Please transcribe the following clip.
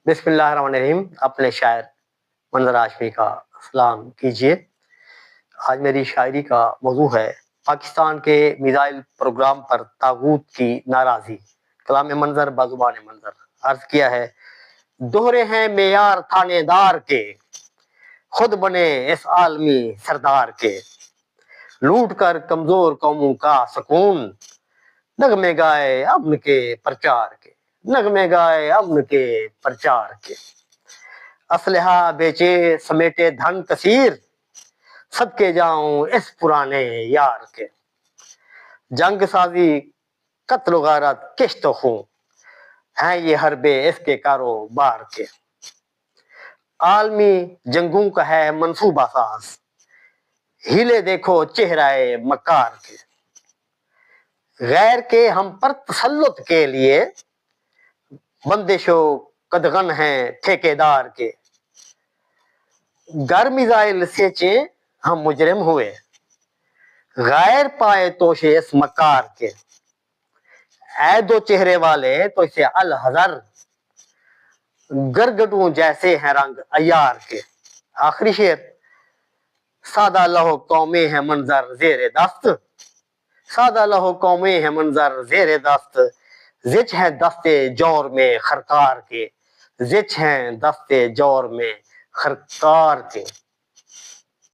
بسم اللہ الرحمن الرحیم. اپنے شاعر منظر ہاشمی کا سلام کیجیے. آج میری شاعری کا موضوع ہے پاکستان کے میزائل پروگرام پر طاغوت کی ناراضی. کلام منظر بازوبان منظر. عرض کیا ہے: دوہرے ہیں معیار تھانے دار کے، خود بنے اس عالمی سردار کے، لوٹ کر کمزور قوموں کا سکون، نغمے گائے امن کے پرچار کے، نغمے گائے امن کے پرچار کے. اسلحہ بیچے سمیٹے دھن کثیر، صدقے جاؤں اس پرانے یار کے. جنگ سازی قتل و غارت کشت و خون، ہیں یہ حربے اس کے کاروبار کے. عالمی جنگوں کا ہے منصوبہ ساز، ہیلے دیکھو چہرہ مکار کے. غیر کے ہم پر تسلط کے لیے بندش و قدغن ہیں ٹھیکیدار کے. گر میزائل سینچے ہم مجرم ہوئے، غیر پائے توشے اس مکار کے. اے دو چہرے والے تو اسے الحذر، گرگٹوں جیسے ہیں رنگ عیار کے. آخری شعر: سادہ لہو قومیں ہیں منظر زیر دست، سادہ لہو قومیں ہیں منظر زیر دست، زچ ہیں دستے جور میں خرکار کے، زچ ہیں دستے جور میں خرکار کے.